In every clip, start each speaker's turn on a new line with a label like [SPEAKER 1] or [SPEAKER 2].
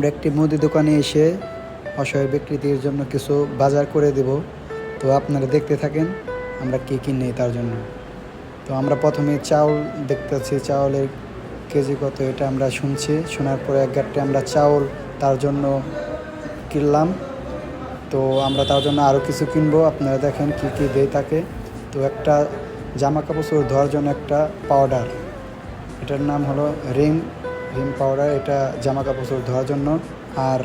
[SPEAKER 1] আমরা একটি মুদি দোকানে এসে অসহায় ব্যক্তিদের জন্য কিছু বাজার করে দেব। তো আপনারা দেখতে থাকেন আমরা কী কী নেই তার জন্য। তো আমরা প্রথমে চাউল দেখতেছি, চাউলের কেজি কত এটা আমরা শুনছি। শোনার পরে এক গাঁটে আমরা চাউল তার জন্য কিনলাম। তো আমরা তার জন্য আরও কিছু কিনবো, আপনারা দেখেন কী কী দেয় তাকে। তো একটা জামা কাপড় ধোয়ার জন্য একটা পাউডার, এটার নাম হলো রিম পাউডার, এটা জামা কাপড় ধোয়ার জন্য। আর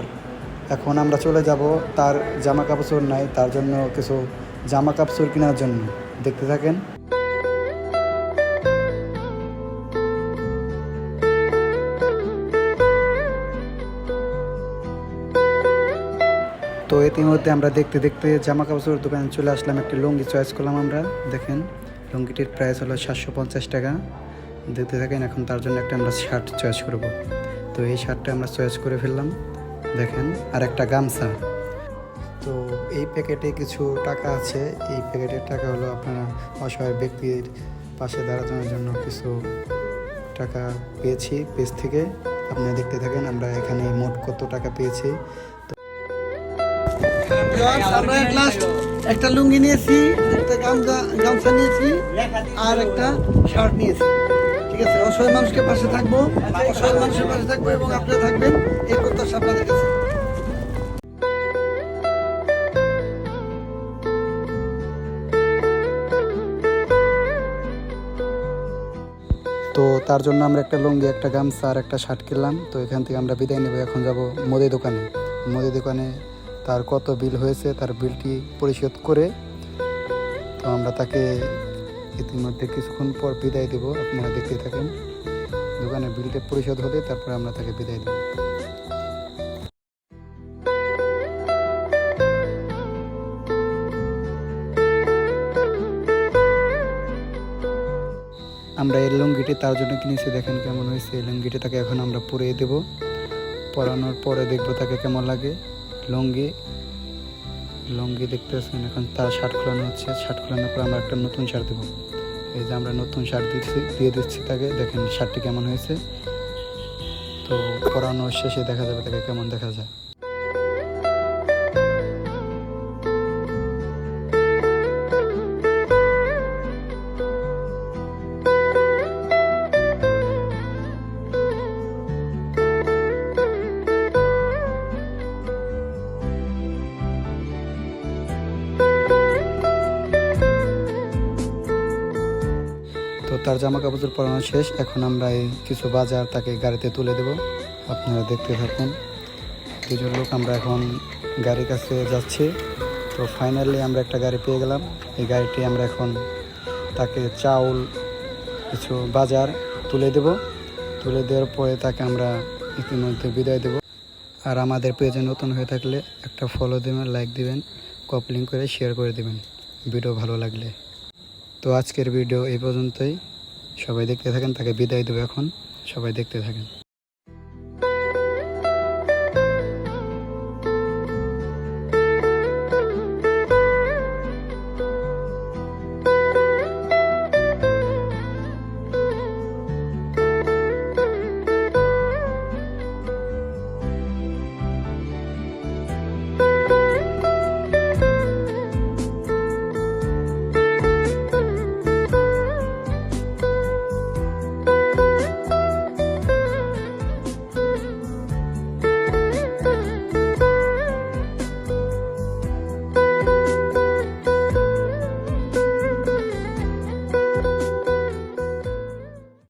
[SPEAKER 1] এখন আমরা চলে যাব তার জামা কাপড় নাই, তার জন্য কিছু জামা কাপড় কেনার জন্য। দেখতে থাকেন। তো ইতিমধ্যে আমরা দেখতে দেখতে জামা কাপড়ের দোকানে চলে আসলাম। একটি লুঙ্গি চয়েস করলাম আমরা। দেখেন লুঙ্গিটির প্রাইস হলো 750 টাকা। দেখতে থাকেন। এখন তার জন্য একটা আমরা শার্ট চয়েস করব। তো এই শার্টটা আমরা চয়েস করে ফেললাম। দেখেন আর একটা গামছা। তো এই প্যাকেটে কিছু টাকা আছে। এই প্যাকেটের টাকা হলো আপনারা অসহায় ব্যক্তির পাশে দাঁড়ানোর জন্য কিছু টাকা পেয়েছি পেজ থেকে। আপনারা দেখতে থাকেন আমরা এখানে মোট কত টাকা পেয়েছি।
[SPEAKER 2] আমরা লাস্ট একটা লুঙ্গি নিয়েছি, একটা গামছা নিয়েছি আর একটা শার্ট নিয়েছি। ঠিক আছে, অসহায় মানুষকে পাশে থাকবো, অসহায় মানুষের পাশে থাকবো এবং আপনারা থাকবেন, এই প্রত্যাশা আপনাদের কাছে।
[SPEAKER 1] তো তার জন্য আমরা একটা লুঙ্গি, একটা গামছা আর একটা শার্ট কিনলাম। তো এখান থেকে আমরা বিদায় নেব। এখন যাব মুদি দোকানে। মুদি দোকানে তার কত বিল হয়েছে তার বিলটি পরিশোধ করে তো আমরা তাকে ইতিমধ্যে কিছুক্ষণ পর বিদায় দেব। আপনারা দেখতে থাকেন। দোকানের বিলটা পরিশোধ হলে তারপরে আমরা তাকে বিদায় দেব। আমরা এই লুঙ্গিটি তার জন্য কিনেছি। দেখেন কেমন হয়েছে এই লুঙ্গিটি। তাকে এখন আমরা পরিয়ে দেব। পরানোর পরে দেখবো তাকে কেমন লাগে। লুঙ্গি দেখতেছেন। এখন তার শার্ট খোলানো হচ্ছে। শার্ট খোলানোর পর আমরা একটা নতুন শার্ট দেবো। এই যে আমরা নতুন শার্ট দিয়ে দিচ্ছি তাকে। দেখেন শার্টটি কেমন হয়েছে। তো পরানোর শেষে দেখা যাবে তাকে কেমন দেখা যায়। তো তার জামা কাপড় পরানো শেষ। এখন আমরা এই কিছু বাজার তাকে গাড়িতে তুলে দেব। আপনারা দেখতে থাকুন। দুজন লোক আমরা এখন গাড়ির কাছে যাচ্ছি। তো ফাইনালি আমরা একটা গাড়ি পেয়ে গেলাম। এই গাড়িটি আমরা এখন তাকে চাউল, কিছু বাজার তুলে দেব। তুলে দেওয়ার পরে তাকে আমরা ইতিমধ্যে বিদায় দেব। আর আমাদের পেজে নতুন হয়ে থাকলে একটা ফলো দেবেন, লাইক দিবেন, কপলিং করে শেয়ার করে দেবেন ভিডিও ভালো লাগলে। তো আজকের ভিডিও এই পর্যন্তই। সবাই দেখতে থাকেন। তাকে বিদায় দেবো এখন। সবাই দেখতে থাকেন।